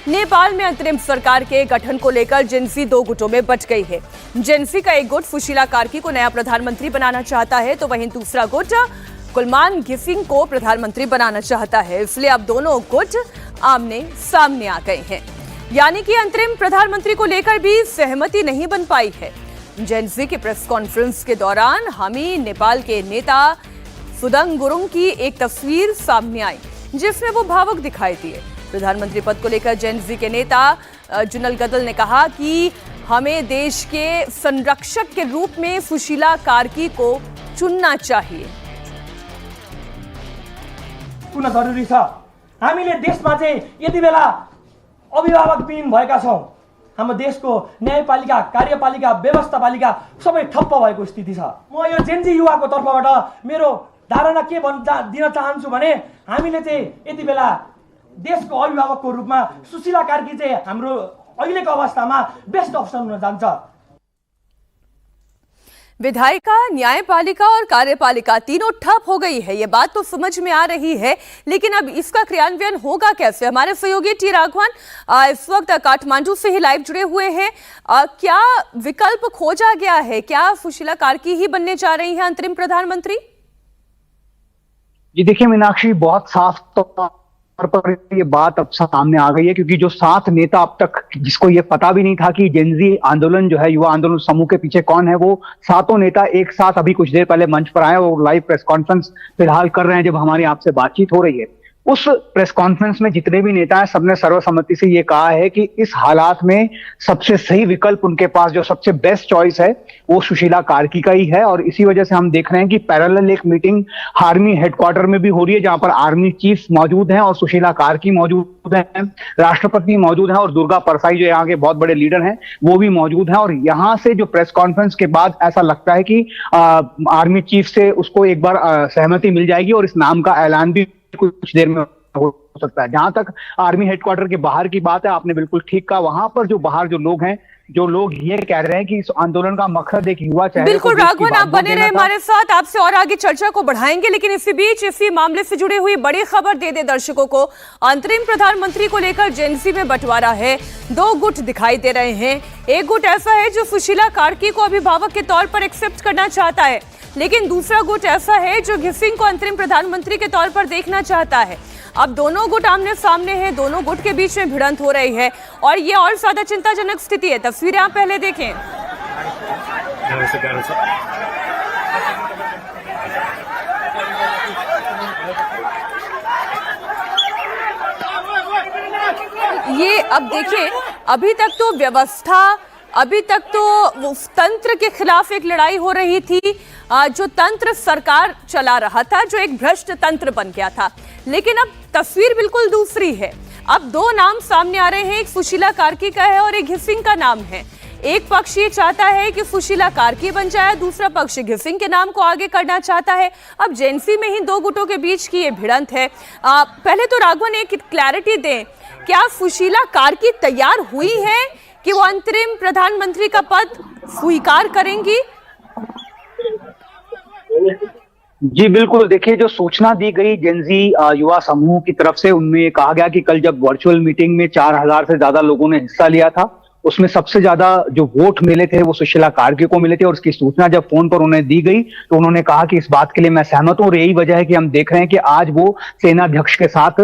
नेपाल में अंतरिम सरकार के गठन को लेकर जेनजी दो गुटों में बंट गई है। जेनजी का एक गुट सुशीला कार्की को नया प्रधानमंत्री बनाना चाहता है, तो वहीं दूसरा गुट कुलमान घिसिंग को प्रधानमंत्री बनाना चाहता है। इसलिए अब दोनों गुट आमने सामने आ गए हैं, यानी कि अंतरिम प्रधानमंत्री को लेकर भी सहमति नहीं बन पाई है। जेनजी के प्रेस कॉन्फ्रेंस के दौरान हामी नेपाल के नेता सुदंग गुरुङ की एक तस्वीर सामने आई, जिसमें वो भावुक दिखाई दिए। प्रधानमंत्री पद को लेकर जेनजी के नेता जुनल गदल ने कहा कि हमें देश के संरक्षक के रूप में सुशीला कार्की को चुनना चाहिए। पुनः जरुरी छ। हामीले देशमा चाहिँ यति बेला अभिभावकविहीन भएका छौं। हाम्रो देशको न्यायपालिका, कार्यपालिका, व्यवस्थापालिका सबै ठप्प भएको स्थिति छ। म यो जेनजी युवाको तर्फबाट मेरो धारणा के दिन चाहन्छु भने हामीले चाहिँ यति बेला देशको अभिभावकको रूपमा सुशीला कार्की चाहिँ हाम्रो अहिलेको अवस्थामा बेस्ट अप्सन हुन जान्छ। विधायिका, न्यायपालिका और कार्यपालिका तीनों ठप हो गई है, ये बात तो समझ में आ रही है, लेकिन अब इसका क्रियान्वयन होगा कैसे? हमारे सहयोगी टी राघवन इस वक्त काठमांडू से ही लाइव जुड़े हुए हैं। क्या विकल्प खोजा गया है? क्या सुशीला कार्की ही बनने जा रही हैं अंतरिम प्रधानमंत्री? जी देखिए मीनाक्षी, बहुत साफ तौर पर ये बात अब सामने आ गई है, क्योंकि जो 7 नेता अब तक जिसको ये पता भी नहीं था कि जेनजी आंदोलन जो है, युवा आंदोलन समूह के पीछे कौन है, वो 7 नेता एक साथ अभी कुछ देर पहले मंच पर आए और लाइव प्रेस कॉन्फ्रेंस फिलहाल कर रहे हैं जब हमारी आपसे बातचीत हो रही है। उस प्रेस कॉन्फ्रेंस में जितने भी नेता हैं सबने सर्वसम्मति से ये कहा है कि इस हालात में सबसे सही विकल्प उनके पास, जो सबसे बेस्ट चॉइस है, वो सुशीला कार्की का ही है। और इसी वजह से हम देख रहे हैं कि पैरेलल एक मीटिंग आर्मी हेडक्वार्टर में भी हो रही है, जहां पर आर्मी चीफ मौजूद हैं और सुशीला कार्की मौजूद हैं, राष्ट्रपति मौजूद हैं और दुर्गा परसाई जो यहाँ के बहुत बड़े लीडर हैं वो भी मौजूद हैं। और यहाँ से जो प्रेस कॉन्फ्रेंस के बाद ऐसा लगता है कि आर्मी चीफ से उसको एक बार सहमति मिल जाएगी और इस नाम का ऐलान भी कुछ देर में हो सकता है। जहां तक आर्मी हेडक्वार्टर के बाहर की बात है, आपने बिल्कुल ठीक कहा। वहां पर जो बाहर जो लोग हैं, जो लोग ये कह रहे हैं कि इस आंदोलन का मकसद एक युवा चेहरे। बिल्कुल राघवन, आप बने रहे हमारे साथ, आपसे और आगे चर्चा को बढ़ाएंगे, लेकिन इसी बीच इसी मामले से जुड़ी हुई बड़ी खबर दे दे दर्शकों को। अंतरिम प्रधानमंत्री को लेकर जेनजी में बंटवारा है, 2 गुट दिखाई दे रहे हैं। एक गुट ऐसा है जो सुशीला कार्की को अभिभावक के तौर पर एक्सेप्ट करना चाहता है, लेकिन दूसरा गुट ऐसा है जो घिसिंग को अंतरिम प्रधानमंत्री के तौर पर देखना चाहता है। अब दोनों गुट आमने सामने हैं, दोनों गुट के बीच में भिड़ंत हो रही है और ये और ज्यादा चिंताजनक स्थिति है। तस्वीरें आप पहले देखें। ये अब देखिए, अभी तक तो व्यवस्था, अभी तक तो उस तंत्र के खिलाफ एक लड़ाई हो रही थी, जो तंत्र सरकार चला रहा था, जो एक भ्रष्ट तंत्र बन गया था। लेकिन अब तस्वीर बिल्कुल दूसरी है। अब 2 नाम सामने आ रहे हैं, एक सुशीला कार्की का है और एक घिसिंग का नाम है। एक पक्ष ये चाहता है कि सुशीला कार्की बन जाए, दूसरा पक्ष घिसिंग के नाम को आगे करना चाहता है। अब जेनसी में ही 2 गुटों के बीच की ये भिड़ंत है। पहले तो राघवन एक क्लैरिटी दें, क्या सुशीला कार्की तैयार हुई है कि वो अंतरिम प्रधानमंत्री का पद स्वीकार करेंगी? जी बिल्कुल, देखिए जो सूचना दी गई जेनजी युवा समूह की तरफ से, उनमें ये कहा गया कि कल जब वर्चुअल मीटिंग में 4000 से ज्यादा लोगों ने हिस्सा लिया था, उसमें सबसे ज्यादा जो वोट मिले थे वो सुशीला कार्की को मिले थे। और उसकी सूचना जब फोन पर उन्हें दी गई तो उन्होंने कहा कि इस बात के लिए मैं सहमत हूं। और यही वजह है कि हम देख रहे हैं कि आज वो सेनाध्यक्ष के साथ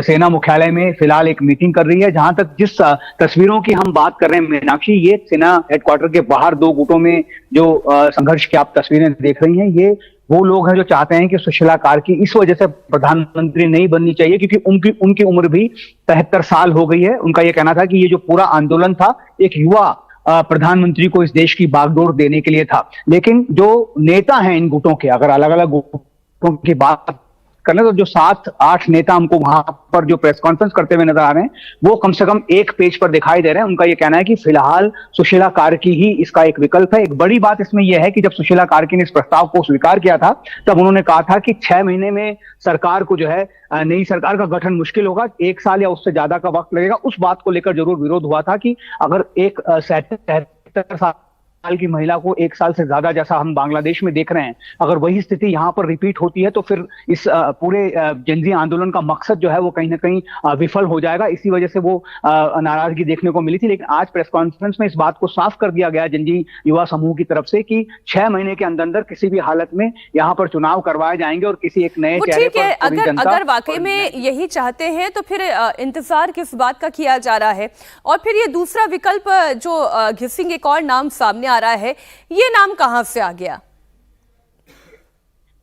सेना मुख्यालय में फिलहाल एक मीटिंग कर रही है। जहां तक जिस तस्वीरों की हम बात कर रहे हैं मीनाक्षी, ये सेना हेडक्वार्टर के बाहर 2 गुटों में जो संघर्ष की आप तस्वीरें देख रही हैं, ये वो लोग हैं जो चाहते हैं कि सुशीला कार्की इस वजह से प्रधानमंत्री नहीं बननी चाहिए क्योंकि उनकी उम्र भी 73 साल हो गई है। उनका ये कहना था कि ये जो पूरा आंदोलन था एक युवा प्रधानमंत्री को इस देश की बागडोर देने के लिए था। लेकिन जो नेता हैं इन गुटों के, अगर अलग अलग गुटों की बात करने तो जो 7-8 नेता हमको वहां पर जो प्रेस कॉन्फ्रेंस करते हुए नजर आ रहे हैं, वो कम से कम एक पेज पर दिखाई दे रहे हैं। उनका ये कहना है कि फिलहाल सुशीला कार्की ही इसका एक विकल्प है। एक बड़ी बात इसमें यह है कि जब सुशीला कार्की ने इस प्रस्ताव को स्वीकार किया था, तब उन्होंने कहा था कि 6 महीने में सरकार को जो है, नई सरकार का गठन मुश्किल होगा, 1 साल या उससे ज्यादा का वक्त लगेगा। उस बात को लेकर जरूर विरोध हुआ था कि अगर एक 77 साल साल की महिला को 1 साल से ज्यादा, जैसा हम बांग्लादेश में देख रहे हैं, अगर वही स्थिति यहाँ पर रिपीट होती है तो फिर इस पूरे जेनजी आंदोलन का मकसद जो है वो कहीं ना कहीं विफल हो जाएगा। इसी वजह से वो नाराजगी देखने को मिली थी। लेकिन आज प्रेस कॉन्फ्रेंस में इस बात को साफ कर दिया गया जेनजी युवा समूह की तरफ से कि 6 महीने के अंदर अंदर किसी भी हालत में यहाँ पर चुनाव करवाए जाएंगे और किसी एक नए चेहरे पर अगर वाकई में यही चाहते हैं तो फिर इंतजार किस बात का किया जा रहा है? और फिर ये दूसरा विकल्प जो घिसिंग एक और नाम सामने आ रहा है, ये नाम कहां से आ गया?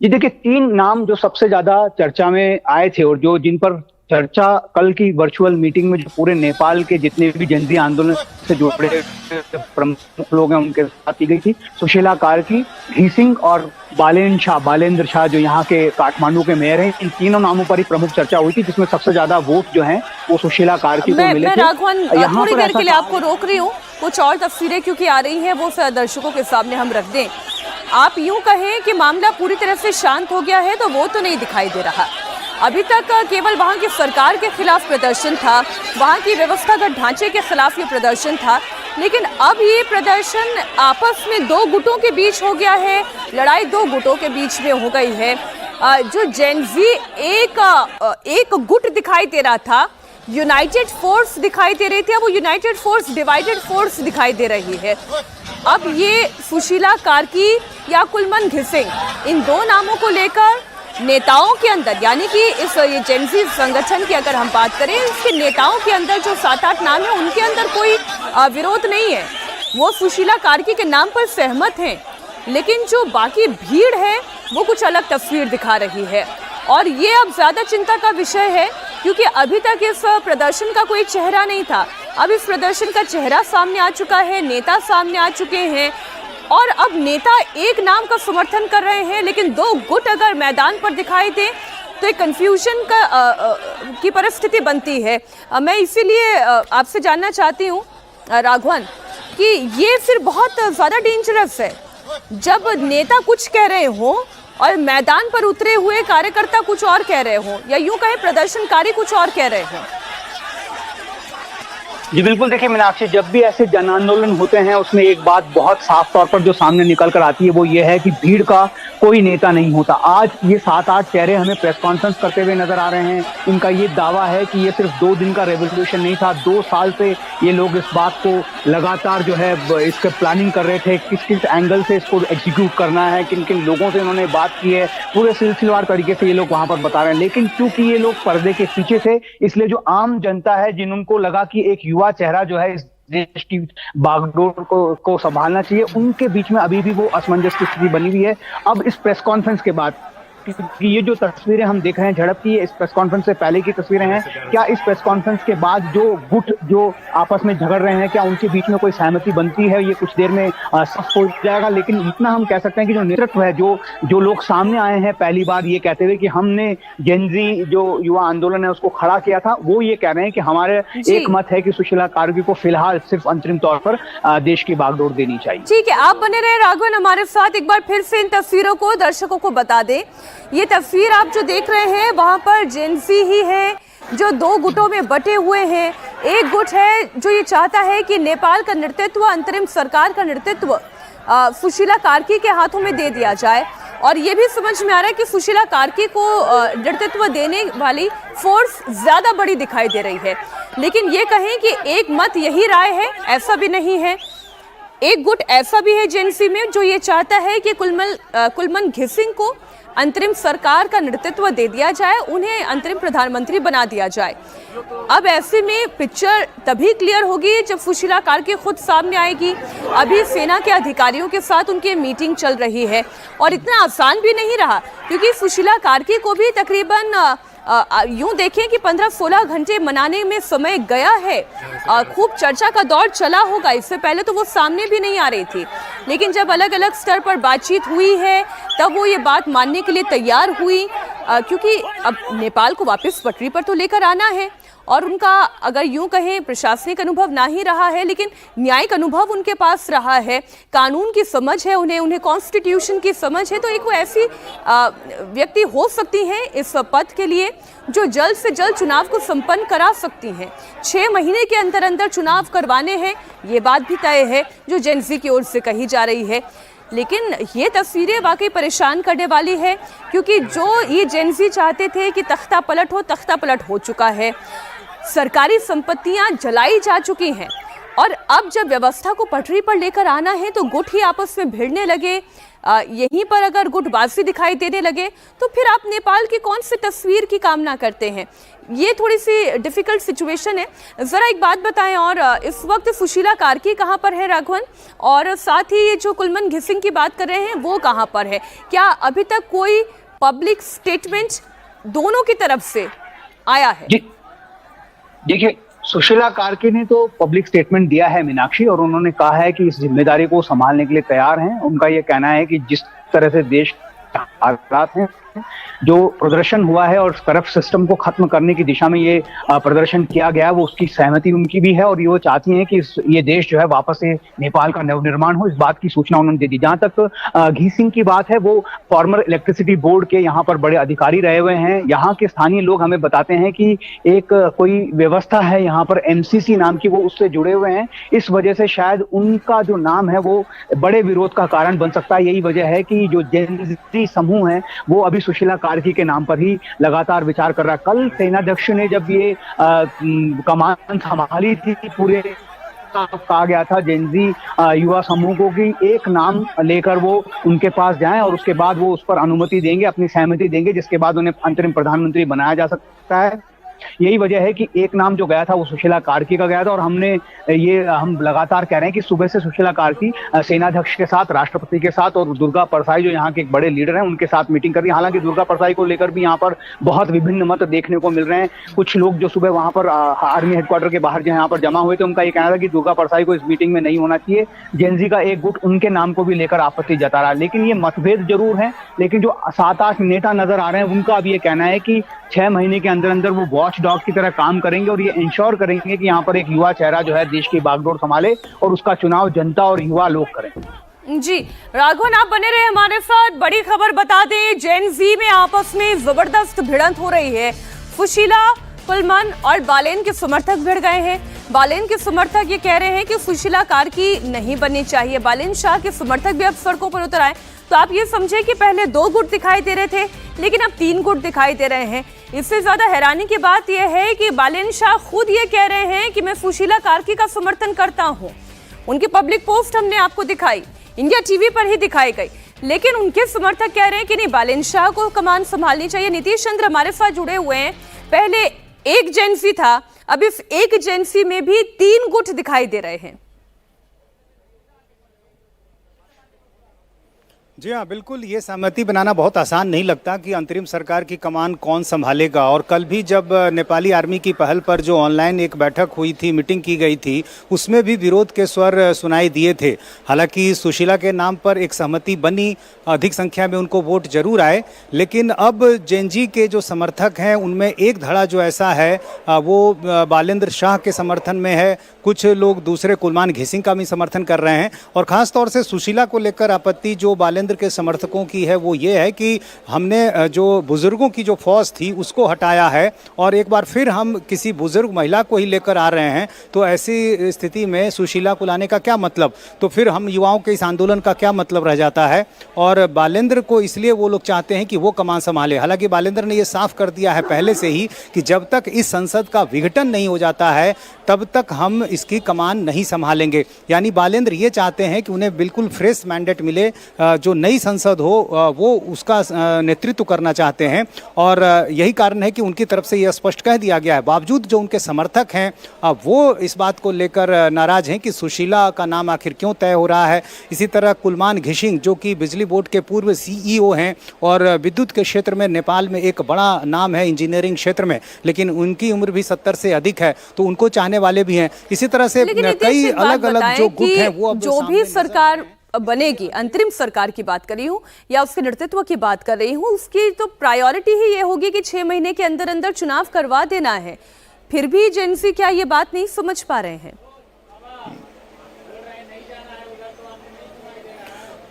जी देखिए, 3 नाम जो सबसे ज्यादा चर्चा में आए थे और जो जिन पर चर्चा कल की वर्चुअल मीटिंग में जो पूरे नेपाल के जितने भी जेनजी आंदोलन से जुड़े प्रमुख लोग हैं उनके साथ की गई थी। सुशीला कार्की, घिसिंग और बालेंद्र शाह जो यहाँ के काठमांडू के मेयर हैं, इन तीनों नामों पर ही प्रमुख चर्चा हुई थी, जिसमें सबसे ज्यादा वोट जो हैं वो सुशीला कार्की को मिले थे। राघवन, थोड़ी देर के लिए आपको रोक रही हूँ, कुछ और तस्वीरें क्योंकि आ रही हैं वो दर्शकों के सामने हम रख दें। आप यूं कहें कि मामला पूरी तरह से शांत हो गया है तो वो तो नहीं दिखाई दे रहा। अभी तक केवल वहां की सरकार के खिलाफ प्रदर्शन था, वहां की व्यवस्थागत ढांचे के खिलाफ ये प्रदर्शन था, लेकिन अब ये प्रदर्शन आपस में 2 गुटों के बीच हो गया है, लड़ाई 2 गुटों के बीच में हो गई है। जो जेनजी एक गुट दिखाई दे रहा था, यूनाइटेड फोर्स दिखाई दे रही थी, अब वो यूनाइटेड फोर्स डिवाइडेड फोर्स दिखाई दे रही है। अब ये सुशीला कार्की या कुलमन घिसिंग, इन 2 नामों को लेकर नेताओं के अंदर, यानी कि इस ये जेनजी संगठन की अगर हम बात करें, इसके नेताओं के अंदर जो 7-8 नाम है उनके अंदर कोई विरोध नहीं है, वो सुशीला कार्की के नाम पर सहमत हैं। लेकिन जो बाकी भीड़ है वो कुछ अलग तस्वीर दिखा रही है और ये अब ज्यादा चिंता का विषय है, क्योंकि अभी तक इस प्रदर्शन का कोई चेहरा नहीं था। अब इस प्रदर्शन का चेहरा सामने आ चुका है, नेता सामने आ चुके हैं और अब नेता एक नाम का समर्थन कर रहे हैं, लेकिन 2 गुट अगर मैदान पर दिखाई दे तो एक कंफ्यूजन की परिस्थिति बनती है। मैं इसीलिए आपसे जानना चाहती हूँ राघवन कि ये फिर बहुत ज़्यादा डेंजरस है जब नेता कुछ कह रहे हों और मैदान पर उतरे हुए कार्यकर्ता कुछ और कह रहे हों, या यूं कहें प्रदर्शनकारी कुछ और कह रहे हों। जी बिल्कुल, देखिए मीनाक्षी, जब भी ऐसे जन आंदोलन होते हैं उसमें एक बात बहुत साफ तौर पर जो सामने निकल कर आती है वो ये है कि भीड़ का कोई नेता नहीं होता। आज ये 7-8 चेहरे हमें प्रेस कॉन्फ्रेंस करते हुए नजर आ रहे हैं। इनका ये दावा है कि ये सिर्फ 2 दिन का रेवोल्यूशन नहीं था, 2 साल से ये लोग इस बात को लगातार जो है इसके प्लानिंग कर रहे थे, किस किस एंगल से इसको एग्जीक्यूट करना है, किन किन लोगों से इन्होंने बात की है, पूरे सिलसिलेवार तरीके से ये लोग वहां पर बता रहे हैं। लेकिन क्योंकि ये लोग पर्दे के पीछे थे, इसलिए जो आम जनता है, जिनको लगा कि एक युवा चेहरा जो है इस देश की बागडोर को संभालना चाहिए, उनके बीच में अभी भी वो असमंजस की स्थिति बनी हुई है। अब इस प्रेस कॉन्फ्रेंस के बाद कि ये जो तस्वीरें हम देख रहे हैं झड़प की, इस प्रेस कॉन्फ्रेंस से पहले की तस्वीरें हैं, क्या इस प्रेस कॉन्फ्रेंस के बाद जो गुट जो आपस में झगड़ रहे हैं, क्या उनके बीच में कोई सहमति बनती है, ये कुछ देर में सख्त हो जाएगा। लेकिन इतना हम कह सकते हैं कि जो नेतृत्व है, जो लोग सामने आए हैं पहली बार ये कहते हुए कि हमने जेनजी जो युवा आंदोलन है उसको खड़ा किया था, वो ये कह रहे हैं कि हमारे एक मत है कि सुशीला कार्की को फिलहाल सिर्फ अंतरिम तौर पर देश की बागडोर देनी चाहिए। ठीक है, आप बने रहे राघवन हमारे साथ। एक बार फिर से इन तस्वीरों को दर्शकों को बता दें। ये तस्वीर आप जो देख रहे हैं वहां पर जेनजी ही है जो 2 गुटों में बटे हुए हैं। एक गुट है जो ये चाहता है कि नेपाल का नेतृत्व, अंतरिम सरकार का नेतृत्व सुशीला कार्की के हाथों में दे दिया जाए, और ये भी समझ में आ रहा है कि सुशीला कार्की को नेतृत्व देने वाली फोर्स ज्यादा बड़ी दिखाई दे रही है। लेकिन ये कहें कि एक मत यही राय है, ऐसा भी नहीं है। एक गुट ऐसा भी है जेनसी में जो ये चाहता है कि कुलमन घिसिंग को अंतरिम सरकार का नेतृत्व दे दिया जाए, उन्हें अंतरिम प्रधानमंत्री बना दिया जाए। अब ऐसे में पिक्चर तभी क्लियर होगी जब सुशीला कार्की खुद सामने आएगी। अभी सेना के अधिकारियों के साथ उनकी मीटिंग चल रही है और इतना आसान भी नहीं रहा, क्योंकि सुशीला कार्की को भी तकरीबन यूं देखें कि 15-16 घंटे मनाने में समय गया है। खूब चर्चा का दौर चला होगा, इससे पहले तो वो सामने भी नहीं आ रही थी, लेकिन जब अलग अलग स्तर पर बातचीत हुई है तब वो ये बात मानने के लिए तैयार हुई, क्योंकि अब नेपाल को वापस पटरी पर तो लेकर आना है और उनका अगर यूं कहें प्रशासनिक अनुभव ना ही रहा है, लेकिन न्यायिक अनुभव उनके पास रहा है, कानून की समझ है, उन्हें कॉन्स्टिट्यूशन की समझ है, तो एक वो ऐसी व्यक्ति हो सकती हैं इस पद के लिए जो जल्द से जल्द चुनाव को संपन्न करा सकती हैं। 6 महीने के अंदर अंदर चुनाव करवाने हैं, ये बात भी तय है जो जेनजी की ओर से कही जा रही है। लेकिन ये तस्वीरें वाकई परेशान करने वाली है, क्योंकि जो ये जेनजी चाहते थे कि तख्ता पलट हो चुका है। सरकारी संपत्तियां जलाई जा चुकी हैं और अब जब व्यवस्था को पटरी पर लेकर आना है तो गुट ही आपस में भिड़ने लगे। यहीं पर अगर गुटबाजी दिखाई देने लगे तो फिर आप नेपाल की कौन सी तस्वीर की कामना करते हैं? ये थोड़ी सी डिफिकल्ट सिचुएशन है। ज़रा एक बात बताएं, और इस वक्त सुशीला कार्की कहाँ पर है राघवन, और साथ ही ये जो कुलमन घिसिंग की बात कर रहे हैं वो कहाँ पर है? क्या अभी तक कोई पब्लिक स्टेटमेंट दोनों की तरफ से आया है? देखिए, सुशीला कार्की ने तो पब्लिक स्टेटमेंट दिया है मीनाक्षी, और उन्होंने कहा है कि इस जिम्मेदारी को संभालने के लिए तैयार हैं। उनका ये कहना है कि जिस तरह से देश हालात हैं, जो प्रदर्शन हुआ है और करप्ट सिस्टम को खत्म करने की दिशा में ये प्रदर्शन किया गया, वो उसकी सहमति उनकी भी है, और ये वो चाहती हैं कि ये देश जो है वापस से नेपाल का नवनिर्माण हो। इस बात की सूचना उन्होंने दे दी। जहां तक घिसिंग की बात है, वो फॉर्मर इलेक्ट्रिसिटी बोर्ड के यहाँ पर बड़े अधिकारी रहे हुए हैं। यहाँ के स्थानीय लोग हमें बताते हैं कि एक कोई व्यवस्था है यहाँ पर MCC नाम की, वो उससे जुड़े हुए हैं। इस वजह से शायद उनका जो नाम है वो बड़े विरोध का कारण बन सकता है। यही वजह है कि जो जेनजी समूह है वो अभी सुशीला कार्की के नाम पर ही लगातार विचार कर रहा है। कल सेनाध्यक्ष ने जब ये कमान संभाली थी, पूरे कहा गया था जेनजी युवा समूह को कि एक नाम लेकर वो उनके पास जाएं और उसके बाद वो उस पर अनुमति देंगे, अपनी सहमति देंगे, जिसके बाद उन्हें अंतरिम प्रधानमंत्री बनाया जा सकता है। यही वजह है कि एक नाम जो गया था वो सुशीला कार्की का गया था, और हम लगातार कह रहे हैं कि सुबह से सुशीला कार्की सेनाध्यक्ष के साथ, राष्ट्रपति के साथ और दुर्गा परसाई जो यहाँ के एक बड़े लीडर हैं उनके साथ मीटिंग कर रही है। हालांकि दुर्गा परसाई को लेकर भी यहाँ पर बहुत विभिन्न मत देखने को मिल रहे हैं। कुछ लोग जो सुबह वहां पर आर्मी हेडक्वार्टर के बाहर जो यहाँ पर जमा हुए थे, उनका ये कहना था कि दुर्गा परसाई को इस मीटिंग में नहीं होना चाहिए। जेनजी का एक गुट उनके नाम को भी लेकर आपत्ति जता रहा है। लेकिन ये मतभेद जरूर है, लेकिन जो 7-8 नेता नजर आ रहे हैं उनका अब ये कहना है कि 6 महीने के अंदर अंदर वो वॉच डॉग की तरह काम करेंगे और ये इंश्योर करेंगे कि यहाँ पर एक युवा चेहरा जो है देश की बागडोर संभाले और उसका चुनाव जनता और युवा लोग करें। जी राघवन, आप बने रहे हमारे साथ। बड़ी खबर बता दें, जेन-जी में आपस में जबरदस्त भिड़ंत हो रही है। सुशीला, कुलमन और बालेन के समर्थक भिड़ गए हैं। बालेन के समर्थक ये कह रहे हैं कि सुशीला कार्की नहीं बननी चाहिए। बालेन शाह के समर्थक भी अब सड़कों पर उतर आए। तो आप ये समझे कि पहले 2 गुट दिखाई दे रहे थे, लेकिन अब 3 गुट दिखाई दे रहे हैं। इससे ज्यादा हैरानी की बात यह है कि बालेन शाह खुद ये कह रहे हैं कि मैं सुशीला कार्की का समर्थन करता हूं। उनकी पब्लिक पोस्ट हमने आपको दिखाई, इंडिया टीवी पर ही दिखाई गई, लेकिन उनके समर्थक कह रहे हैं कि नहीं, बालेन शाह को कमान संभालनी चाहिए। नीतीश चंद्र हमारे साथ जुड़े हुए हैं। पहले एक जेन-जी था, अब इस एक जेन-जी में भी 3 गुट दिखाई दे रहे हैं। जी हाँ, बिल्कुल। ये सहमति बनाना बहुत आसान नहीं लगता कि अंतरिम सरकार की कमान कौन संभालेगा। और कल भी जब नेपाली आर्मी की पहल पर जो ऑनलाइन एक बैठक हुई थी, मीटिंग की गई थी, उसमें भी विरोध के स्वर सुनाई दिए थे। हालांकि सुशीला के नाम पर एक सहमति बनी, अधिक संख्या में उनको वोट जरूर आए, लेकिन अब जेन-जी के जो समर्थक हैं उनमें एक धड़ा जो ऐसा है वो बालेंद्र शाह के समर्थन में है। कुछ लोग दूसरे कुलमान घिसिंग का भी समर्थन कर रहे हैं। और ख़ास तौर से सुशीला को लेकर आपत्ति जो बालेंद्र के समर्थकों की है वो ये है कि हमने जो बुजुर्गों की जो फौज थी उसको हटाया है और एक बार फिर हम किसी बुजुर्ग महिला को ही लेकर आ रहे हैं। तो ऐसी स्थिति में सुशीला को लाने का क्या मतलब? तो फिर हम युवाओं के इस आंदोलन का क्या मतलब रह जाता है? और बालेंद्र को इसलिए वो लोग चाहते हैं कि वो कमान संभाले। हालांकि बालेंद्र ने ये साफ कर दिया है पहले से ही कि जब तक इस संसद का विघटन नहीं हो जाता है तब तक हम इसकी कमान नहीं संभालेंगे। यानी बालेंद्र ये चाहते हैं कि उन्हें बिल्कुल फ्रेश मैंडेट मिले, जो नई संसद हो वो उसका नेतृत्व करना चाहते हैं। और यही कारण है कि उनकी तरफ से यह स्पष्ट कह दिया गया है। बावजूद जो उनके समर्थक हैं वो इस बात को लेकर नाराज हैं कि सुशीला का नाम आखिर क्यों तय हो रहा है। इसी तरह कुलमान घिसिंग जो कि बिजली बोर्ड के पूर्व CEO हैं और विद्युत के क्षेत्र में नेपाल में एक बड़ा नाम है इंजीनियरिंग क्षेत्र में, लेकिन उनकी उम्र भी 70 से अधिक है, तो उनको चाहने वाले भी हैं। इसी तरह से कई अलग अलग जो गुट हैं वो अब जो भी सरकार बनेगी, अंतरिम सरकार की बात कर रही हूँ या उसके नेतृत्व की बात कर रही हूँ, उसकी तो प्रायोरिटी ही ये होगी कि 6 महीने के अंदर अंदर चुनाव करवा देना है। फिर भी जेनजी क्या ये बात नहीं समझ पा रहे हैं?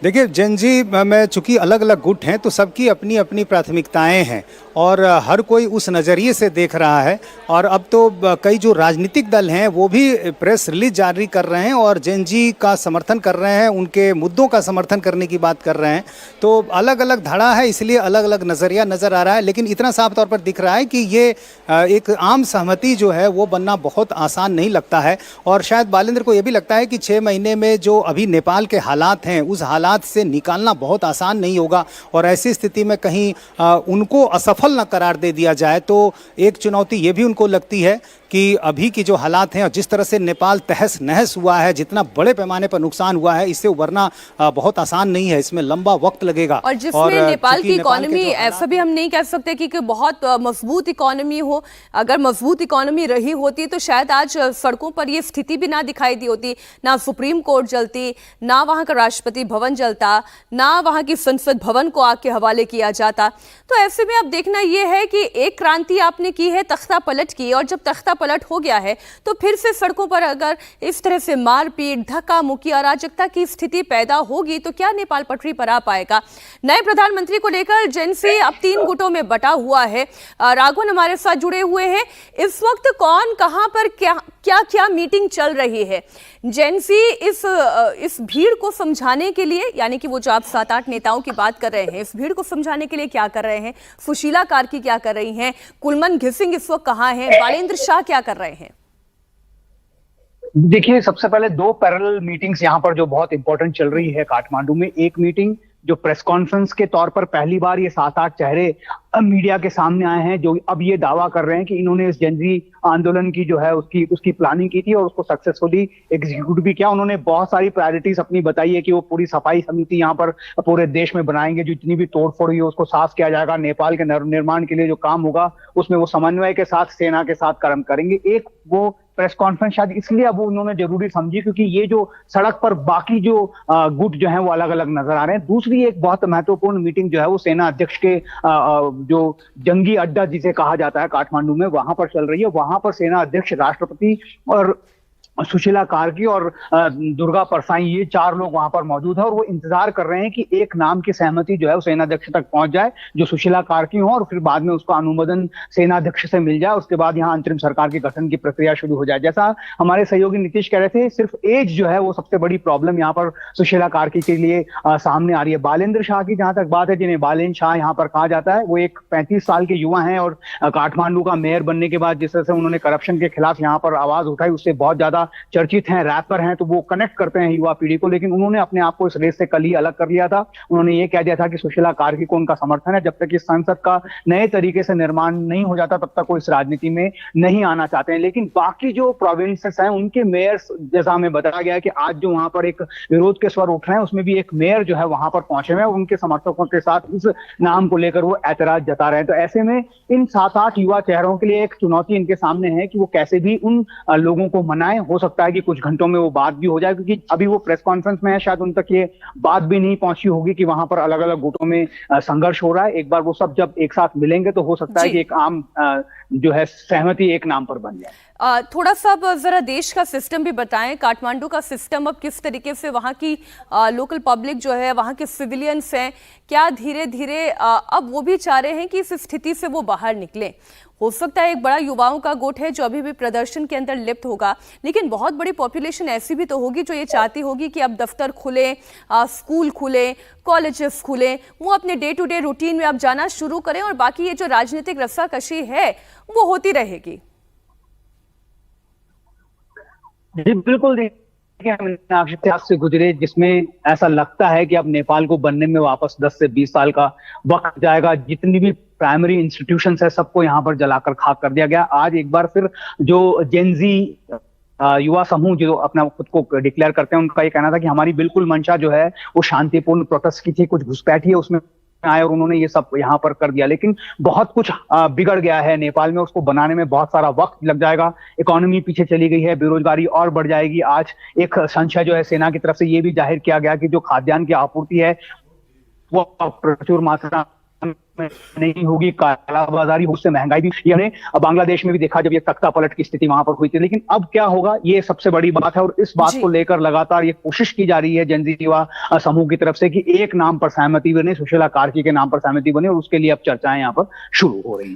देखिए, जेनजी में चूंकि अलग अलग गुट हैं तो सबकी अपनी अपनी प्राथमिकताएं हैं और हर कोई उस नज़रिए से देख रहा है। और अब तो कई जो राजनीतिक दल हैं वो भी प्रेस रिलीज जारी कर रहे हैं और जेनजी का समर्थन कर रहे हैं, उनके मुद्दों का समर्थन करने की बात कर रहे हैं। तो अलग अलग धड़ा है, इसलिए अलग अलग नज़रिया नज़र आ रहा है। लेकिन इतना साफ तौर पर दिख रहा है कि ये एक आम सहमति जो है वो बनना बहुत आसान नहीं लगता है। और शायद बालेंद्र को ये भी लगता है कि 6 महीने में जो अभी नेपाल के हालात हैं उस हालात से निकालना बहुत आसान नहीं होगा। और ऐसी स्थिति में कहीं उनको असफल न करार दे दिया जाए तो एक चुनौती ये भी उनको लगती है कि अभी की जो हालात हैं और जिस तरह से नेपाल तहस नहस हुआ है, जितना बड़े पैमाने पर नुकसान हुआ है, इससे उबरना बहुत आसान नहीं है, इसमें लंबा वक्त लगेगा। और जिसमें नेपाल की इकोनॉमी, ऐसा भी हम नहीं कह सकते कि बहुत मजबूत इकोनॉमी हो। अगर मजबूत इकोनॉमी रही होती तो शायद आज सड़कों पर ये स्थिति भी ना दिखाई दी होती, ना सुप्रीम कोर्ट जलती, ना वहां का राष्ट्रपति भवन जलता, ना वहां की संसद भवन को आग के हवाले किया जाता। तो ऐसे में अब देखना यह है कि एक क्रांति आपने की है, तख्ता पलट की, और जब तख्ता पलट हो गया है तो फिर से सड़कों पर अगर इस तरह से मारपीट, धक्का मुक्की, अराजकता की स्थिति पैदा होगी तो क्या नेपाल पटरी पर आ पाएगा? नए प्रधानमंत्री को लेकर जेनजी अब 3 गुटों में बटा हुआ है। राघवन हमारे साथ जुड़े हुए हैं। इस वक्त कौन कहां पर क्या क्या मीटिंग चल रही है? जेनजी इस भीड़ को समझाने के लिए, यानी कि वो जो आप 7-8 नेताओं की बात कर रहे हैं, इस भीड़ को समझाने के लिए क्या कर रहे हैं? सुशीला कार्की क्या कर रही हैं? कुलमन घिसिंग इस वक्त कहां हैं? बालेंद्र शाह क्या कर रहे हैं? देखिए, सबसे पहले 2 पैरेलल मीटिंग्स यहाँ पर जो बहुत इंपॉर्टेंट चल रही है काठमांडू में। एक मीटिंग जो प्रेस कॉन्फ्रेंस के तौर पर पहली बार ये 7-8 चेहरे मीडिया के सामने आए हैं जो अब ये दावा कर रहे हैं कि इन्होंने इस जेनजी आंदोलन की जो है उसकी प्लानिंग की थी और उसको सक्सेसफुली एग्जीक्यूट भी किया। उन्होंने बहुत सारी प्रायोरिटीज अपनी बताई है कि वो पूरी सफाई समिति यहाँ पर पूरे देश में बनाएंगे, जो जितनी भी तोड़फोड़ हुई है उसको साफ किया जाएगा। नेपाल के निर्माण के लिए जो काम होगा उसमें वो समन्वय के साथ, सेना के साथ काम करेंगे। एक वो प्रेस कॉन्फ्रेंस शायद इसलिए अब उन्होंने जरूरी समझी क्योंकि ये जो सड़क पर बाकी जो गुट जो है वो अलग अलग नजर आ रहे हैं। दूसरी एक बहुत महत्वपूर्ण मीटिंग जो है वो सेना अध्यक्ष के जो जंगी अड्डा जिसे कहा जाता है काठमांडू में, वहां पर चल रही है। वहां पर सेना अध्यक्ष, राष्ट्रपति और सुशीला कार्की और दुर्गा परसाई, ये 4 लोग वहां पर मौजूद है और वो इंतजार कर रहे हैं कि एक नाम की सहमति जो है वो सेनाध्यक्ष तक पहुंच जाए जो सुशीला कार्की हो और फिर बाद में उसका अनुमोदन सेनाध्यक्ष से मिल जाए। उसके बाद यहाँ अंतरिम सरकार के गठन की प्रक्रिया शुरू हो जाए। जैसा हमारे सहयोगी नीतीश कह रहे थे, सिर्फ एज जो है वो सबसे बड़ी प्रॉब्लम यहाँ पर सुशीला कार्की के लिए सामने आ रही है। बालेंद्र शाह की जहां तक बात है, जिन्हें बालेंद्र शाह यहाँ पर कहा जाता है, वो एक 35 साल के युवा हैं और काठमांडू का मेयर बनने के बाद जिस तरह से उन्होंने करप्शन के खिलाफ यहाँ पर आवाज उठाई उससे बहुत ज्यादा चर्चित हैं, रैपर हैं, तो वो कनेक्ट करते हैं युवा पीढ़ी को। लेकिन उन्होंने अपने आप को इस रेस से कल ही अलग कर लिया था। उन्होंने ये कह दिया था कि सुशीला कार्की को उनका समर्थन है, जब तक इस संसद का नए तरीके से निर्माण नहीं हो जाता तब तक वो इस राजनीति में नहीं आना चाहते हैं। लेकिन बाकी जो प्रोविंसेस हैं उनके मेयर्स, जैसा हमें बताया गया कि आज जो वहां पर एक विरोध के स्वर उठ रहे हैं उसमें भी एक मेयर जो है वहां पर पहुंचे हुए हैं, उनके समर्थकों के साथ इस नाम को लेकर वो ऐतराज जता रहे हैं। तो ऐसे में इन 7-8 युवा चेहरों के लिए एक चुनौती इनके सामने है कि वो कैसे भी उन लोगों को मनाएं। हो सकता है कि कुछ घंटों में वो बात भी हो जाए, क्योंकि अभी वो प्रेस कॉन्फ्रेंस में है, शायद उन तक ये बात भी नहीं पहुंची होगी कि वहां पर अलग अलग गुटों में संघर्ष हो रहा है। एक बार वो सब जब एक साथ मिलेंगे तो हो सकता है कि एक आम जो है सहमति एक नाम पर बन जाए। थोड़ा सा अब जरा देश का सिस्टम भी बताएं, काठमांडू का सिस्टम अब किस तरीके से वहां की लोकल पब्लिक जो है, वहां के सिविलियंस हैं, क्या धीरे धीरे अब वो भी चाह रहे हैं कि इस स्थिति से वो बाहर निकलें? हो सकता है एक बड़ा युवाओं का गुट है जो अभी भी प्रदर्शन के अंदर लिप्त होगा, लेकिन बहुत बड़ी पॉपुलेशन ऐसी भी तो होगी जो ये चाहती होगी कि अब दफ्तर खुले, स्कूल खुले, कॉलेजेस खुले, वो अपने डे टू डे रूटीन में अब जाना शुरू करें और बाकी ये जो राजनीतिक रस्साकशी है वो होती रहेगी। जी बिल्कुल, देखिए हम इतिहास से गुजरे जिसमें ऐसा लगता है कि अब नेपाल को बनने में वापस 10 से 20 साल का वक्त जाएगा। जितनी भी प्राइमरी इंस्टीट्यूशंस है सबको यहाँ पर जलाकर खाक कर दिया गया। आज एक बार फिर जो जेनजी युवा समूह जो अपना खुद को डिक्लेयर करते हैं, उनका ये कहना था कि हमारी बिल्कुल मंशा जो है वो शांतिपूर्ण प्रोटेस्ट की थी, कुछ घुसपैठी है उसमें आए और उन्होंने ये सब यहाँ पर कर दिया। लेकिन बहुत कुछ बिगड़ गया है नेपाल में, उसको बनाने में बहुत सारा वक्त लग जाएगा। इकोनॉमी पीछे चली गई है, बेरोजगारी और बढ़ जाएगी। आज एक संशय जो है सेना की तरफ से ये भी जाहिर किया गया कि जो खाद्यान्न की आपूर्ति है वो प्रचुर मात्रा में नहीं होगी, कालाबाजारी, उससे महंगाई भी, ये हमने बांग्लादेश में भी देखा जब ये तख्ता पलट की स्थिति वहां पर हुई थी। लेकिन अब क्या होगा, ये सबसे बड़ी बात है, और इस बात जी। को लेकर लगातार ये कोशिश की जा रही है जेनजी युवा समूह की तरफ से कि एक नाम पर सहमति बने, सुशीला कार्की के नाम पर सहमति बने, और उसके लिए अब चर्चाएं यहाँ पर शुरू हो रही हैं।